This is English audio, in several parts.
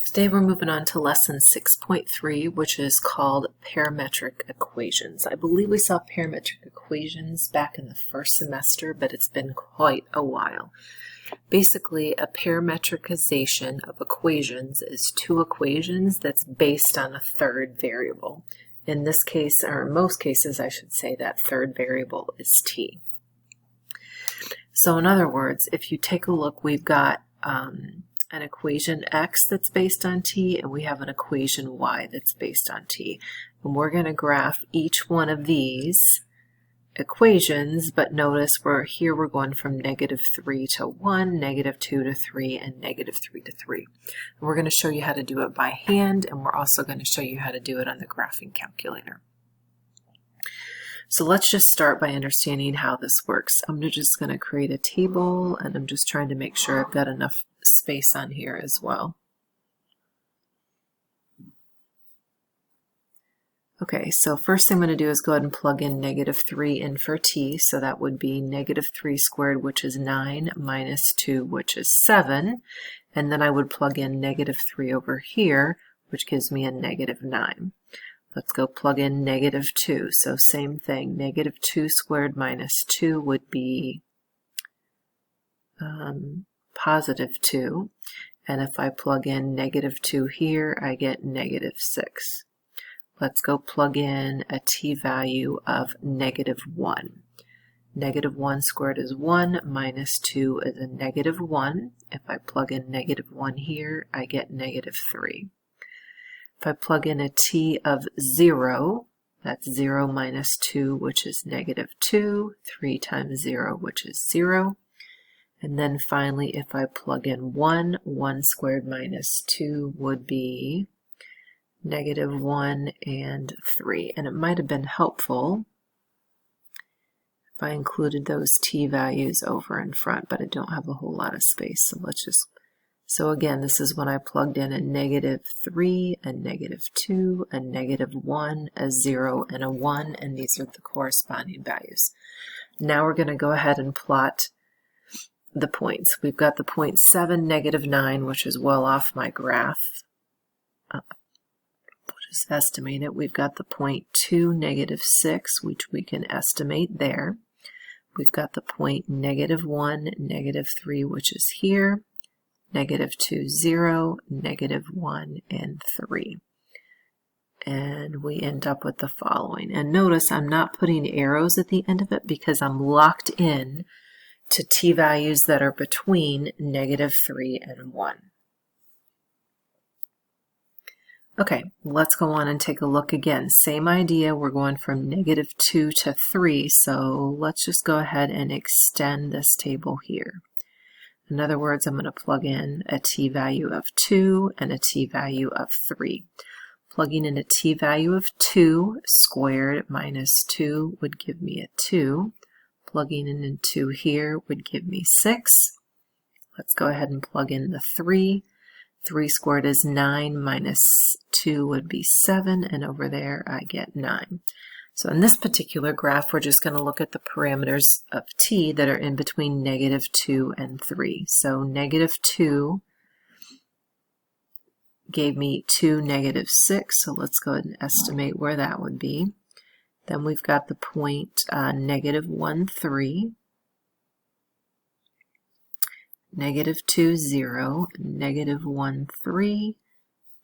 Today we're moving on to lesson 6.3, which is called parametric equations. I believe we saw parametric equations back in the first semester, but it's been quite a while. Basically, a parametricization of equations is two equations that's based on a third variable. In this case, or in most cases, I should say, that third variable is t. So in other words, if you take a look, we've got an equation x that's based on t, and we have an equation y that's based on t. And we're going to graph each one of these equations, but notice we're going from -3 to 1, -2 to 3, and -3 to 3. And we're going to show you how to do it by hand, and we're also going to show you how to do it on the graphing calculator. So let's just start by understanding how this works. I'm just going to create a table, and I'm just trying to make sure I've got enough space on here as well. Okay, so first thing I'm going to do is go ahead and plug in -3 in for t, so that would be -3 squared, which is 9, minus 2, which is 7, and then I would plug in -3 over here, which gives me a -9. Let's go plug in -2, so same thing, -2 squared minus 2 would be +2, and if I plug in -2 here, I get -6. Let's go plug in a t value of -1. -1 squared is 1, minus 2 is a -1. If I plug in -1 here, I get -3. If I plug in a t of 0, that's 0 minus 2, which is -2, 3 times 0, which is 0. And then finally, if I plug in 1, 1 squared minus 2 would be -1 and 3. And it might have been helpful if I included those t values over in front, but I don't have a whole lot of space. So again, this is when I plugged in a -3, a -2, a -1, a 0, and a 1, and these are the corresponding values. Now we're going to go ahead and plot the points. We've got the point 7, -9, which is well off my graph. We'll just estimate it. We've got the point 2, -6, which we can estimate there. We've got the point -1, -3, which is here. -2, 0, -1, and 3. And we end up with the following. And notice I'm not putting arrows at the end of it because I'm locked in to t values that are between -3 and 1. Okay, let's go on and take a look again. Same idea, we're going from -2 to 3, so let's just go ahead and extend this table here. In other words, I'm going to plug in a t value of 2 and a t value of 3. Plugging in a t value of 2 squared minus 2 would give me a 2. Plugging in a 2 here would give me 6. Let's go ahead and plug in the 3. 3 squared is 9, minus 2 would be 7, and over there I get 9. So in this particular graph, we're just going to look at the parameters of t that are in between -2 and 3. So -2 gave me 2, -6, so let's go ahead and estimate where that would be. Then we've got the point -1, 3, -2, 0, -1, 3,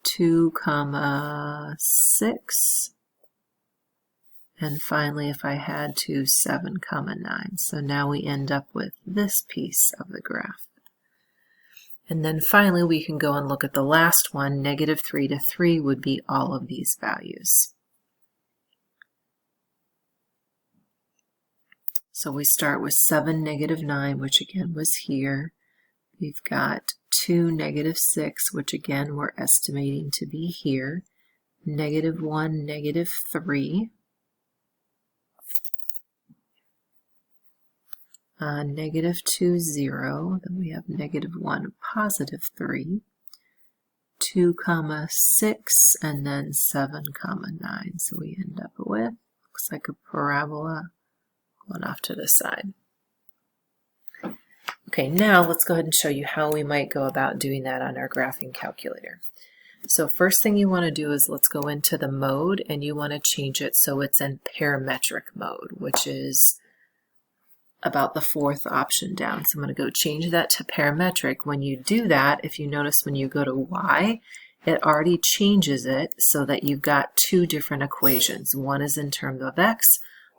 2, 6, and finally, if I had to, 7, 9. So now we end up with this piece of the graph. And then finally, we can go and look at the last one. -3 to 3 would be all of these values. So we start with 7, -9, which again was here. We've got 2, -6, which again we're estimating to be here. -1, -3. -2, 0. Then we have -1, +3. 2, 6, and then 7, 9. So we end up with, looks like a parabola going off to the side. Okay, now let's go ahead and show you how we might go about doing that on our graphing calculator. So first thing you want to do is let's go into the mode, and you want to change it so it's in parametric mode, which is about the fourth option down. So I'm going to go change that to parametric. When you do that, if you notice when you go to Y, it already changes it so that you've got two different equations. One is in terms of X,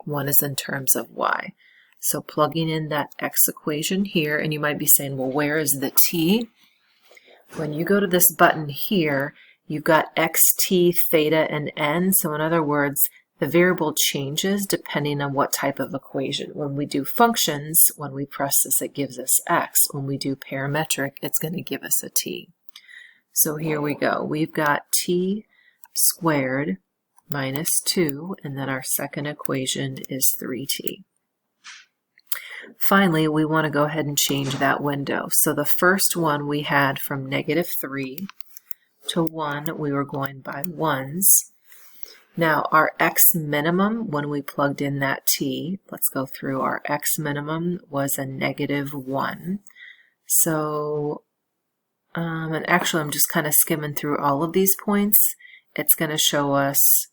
one is in terms of Y. So plugging in that X equation here, and you might be saying, well, where is the T? When you go to this button here, you've got X, T, theta, and N. So in other words, the variable changes depending on what type of equation. When we do functions, when we press this, it gives us X. When we do parametric, it's going to give us a T. So here we go. We've got T squared minus 2, and then our second equation is 3T. Finally, we want to go ahead and change that window. So the first one we had from -3 to 1, we were going by ones. Now our X minimum, when we plugged in that T, let's go through, our X minimum was a -1. So, and actually I'm just kind of skimming through all of these points. It's going to show us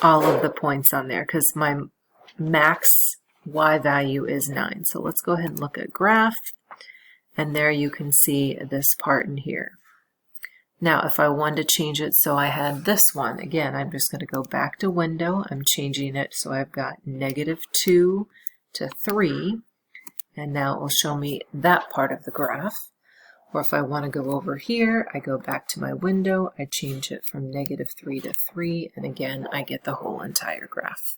all of the points on there because my max Y value is 9. So let's go ahead and look at graph, and there you can see this part in here. Now if I wanted to change it so I had this one, again, I'm just going to go back to window. I'm changing it so I've got -2 to 3, and now it will show me that part of the graph. Or if I want to go over here, I go back to my window, I change it from -3 to 3, and again I get the whole entire graph.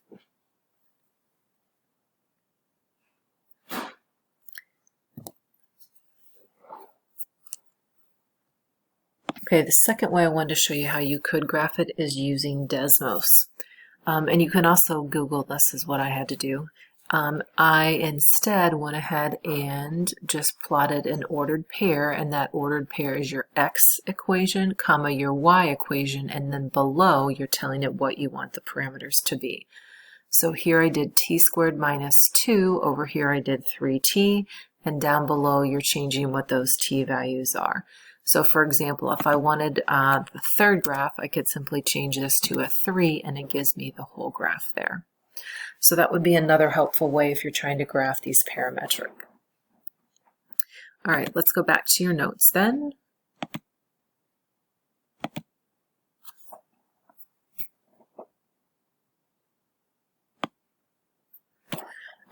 Okay, the second way I wanted to show you how you could graph it is using Desmos. And you can also Google this, is what I had to do. I instead went ahead and just plotted an ordered pair, and that ordered pair is your X equation, comma, your Y equation, and then below you're telling it what you want the parameters to be. So here I did T squared minus 2, over here I did 3T, and down below you're changing what those T values are. So for example, if I wanted the third graph, I could simply change this to a 3, and it gives me the whole graph there. So that would be another helpful way if you're trying to graph these parametric. All right, let's go back to your notes then.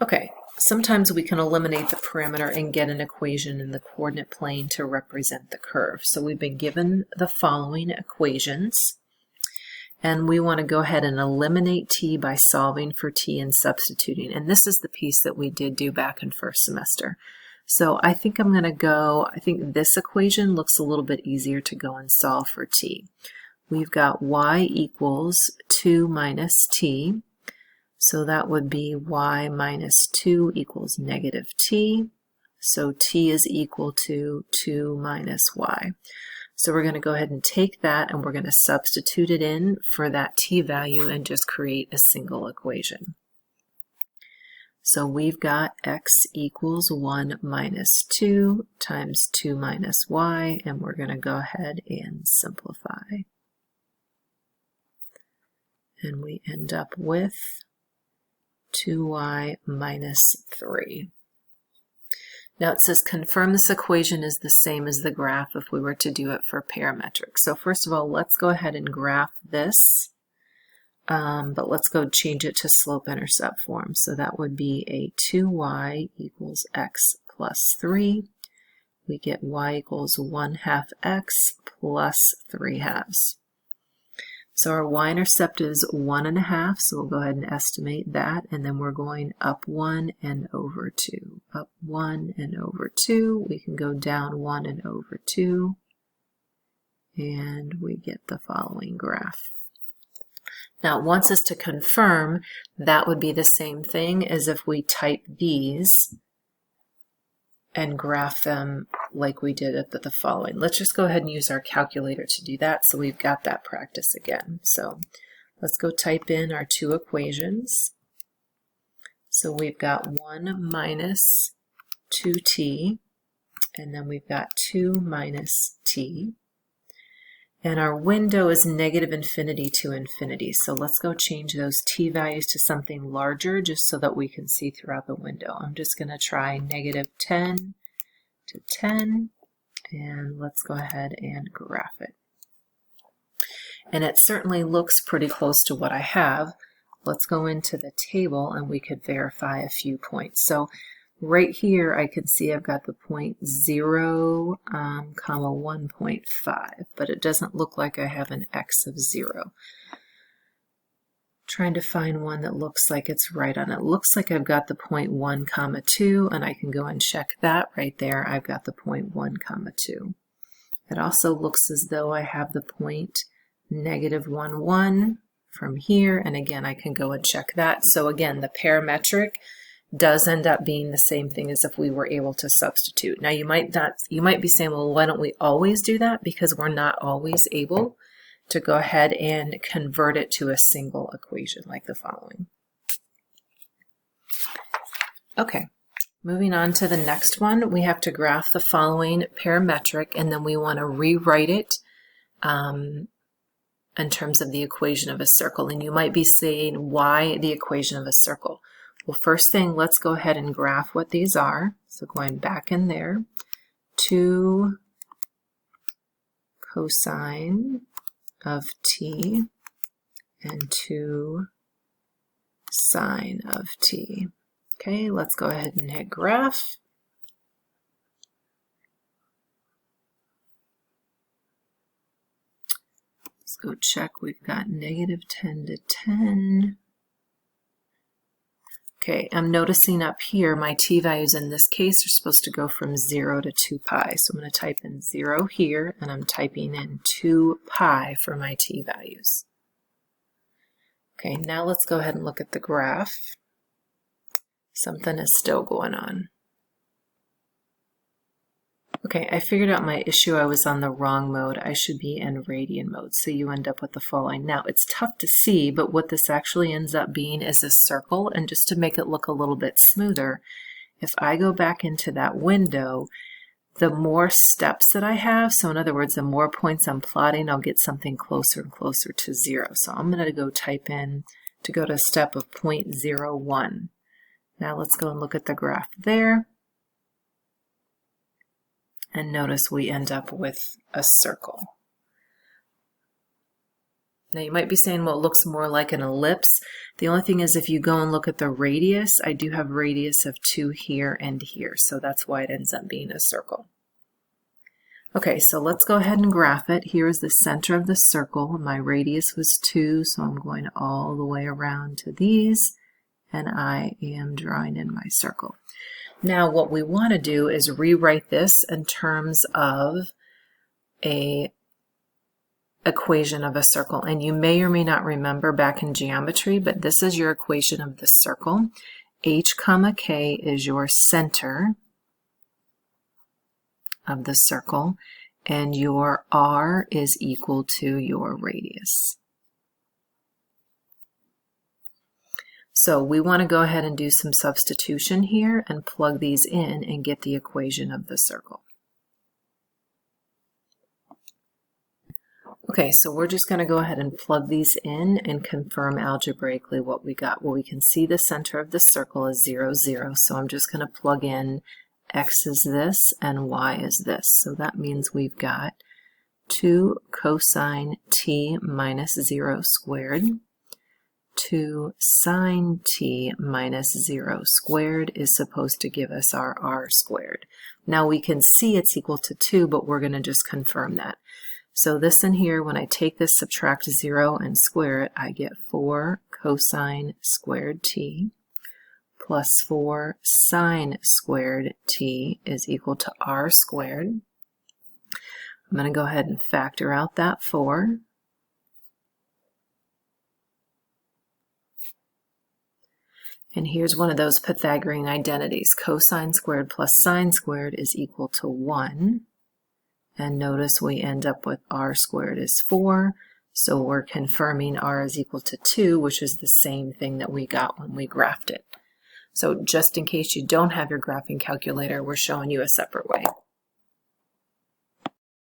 Okay, sometimes we can eliminate the parameter and get an equation in the coordinate plane to represent the curve. So we've been given the following equations, and we want to go ahead and eliminate T by solving for T and substituting. And this is the piece that we did do back in first semester. So I think I'm going to go, I think this equation looks a little bit easier to go and solve for T. We've got Y equals 2 minus T. So that would be Y minus 2 equals -T. So T is equal to 2 minus Y. So we're going to go ahead and take that, and we're going to substitute it in for that T value and just create a single equation. So we've got X equals 1 minus 2 times 2 minus Y, and we're going to go ahead and simplify. And we end up with 2y minus 3. Now it says confirm this equation is the same as the graph if we were to do it for parametric. So first of all, let's go ahead and graph this, but let's go change it to slope-intercept form. So that would be a 2y equals x plus 3. We get y equals 1/2 x plus 3/2. So our y-intercept is 1.5, so we'll go ahead and estimate that, and then we're going up 1 and over 2. Up 1 and over 2, we can go down 1 and over 2, and we get the following graph. Now it wants us to confirm that would be the same thing as if we type these and graph them like we did at the following. Let's just go ahead and use our calculator to do that, so we've got that practice again. So let's go type in our two equations. So we've got 1 minus 2t, and then we've got 2 minus t. And our window is negative infinity to infinity. So let's go change those t values to something larger just so that we can see throughout the window. I'm just going to try negative 10 to 10, and let's go ahead and graph it. And it certainly looks pretty close to what I have. Let's go into the table and we could verify a few points. So right here I can see I've got the point 0, comma 1.5, but it doesn't look like I have an x of 0. Trying to find one that looks like it's right on it. Looks like I've got the point 1, comma 2, and I can go and check that right there. I've got the point 1, comma 2. It also looks as though I have the point negative 1, 1 from here, and again I can go and check that. So again, the parametric does end up being the same thing as if we were able to substitute. Now you might be saying, well, why don't we always do that? Because we're not always able to go ahead and convert it to a single equation like the following. Okay, moving on to the next one, we have to graph the following parametric, and then we want to rewrite it in terms of the equation of a circle. And you might be saying, why the equation of a circle? Well, first thing, let's go ahead and graph what these are. So going back in there, 2 cosine of t and 2 sine of t. Okay, let's go ahead and hit graph. Let's go check. We've got negative 10 to 10. Okay, I'm noticing up here my t values in this case are supposed to go from 0 to 2 pi. So I'm going to type in 0 here, and I'm typing in 2 pi for my t values. Okay, now let's go ahead and look at the graph. Something is still going on. Okay, I figured out my issue. I was on the wrong mode. I should be in radian mode. So you end up with the following. Now, it's tough to see, but what this actually ends up being is a circle. And just to make it look a little bit smoother, if I go back into that window, the more steps that I have, so in other words, the more points I'm plotting, I'll get something closer and closer to 0. So I'm going to go type in to go to a step of 0.01. Now let's go and look at the graph there. And notice we end up with a circle. Now you might be saying, well, it looks more like an ellipse. The only thing is if you go and look at the radius, I do have radius of 2 here and here. So that's why it ends up being a circle. Okay, so let's go ahead and graph it. Here is the center of the circle. My radius was 2, so I'm going all the way around to these, and I am drawing in my circle. Now what we want to do is rewrite this in terms of a equation of a circle. And you may or may not remember back in geometry, but this is your equation of the circle. H comma k is your center of the circle, and your r is equal to your radius. So we want to go ahead and do some substitution here and plug these in and get the equation of the circle. Okay, so we're just going to go ahead and plug these in and confirm algebraically what we got. Well, we can see the center of the circle is 0, 0, so I'm just going to plug in x is this and y is this. So that means we've got 2 cosine t minus 0 squared. 2 sine t minus 0 squared is supposed to give us our r squared. Now we can see it's equal to 2, but we're going to just confirm that. So this in here, when I take this, subtract 0 and square it, I get 4 cosine squared t plus 4 sine squared t is equal to r squared. I'm going to go ahead and factor out that 4. And here's one of those Pythagorean identities. Cosine squared plus sine squared is equal to 1. And notice we end up with r squared is 4. So we're confirming r is equal to 2, which is the same thing that we got when we graphed it. So just in case you don't have your graphing calculator, we're showing you a separate way.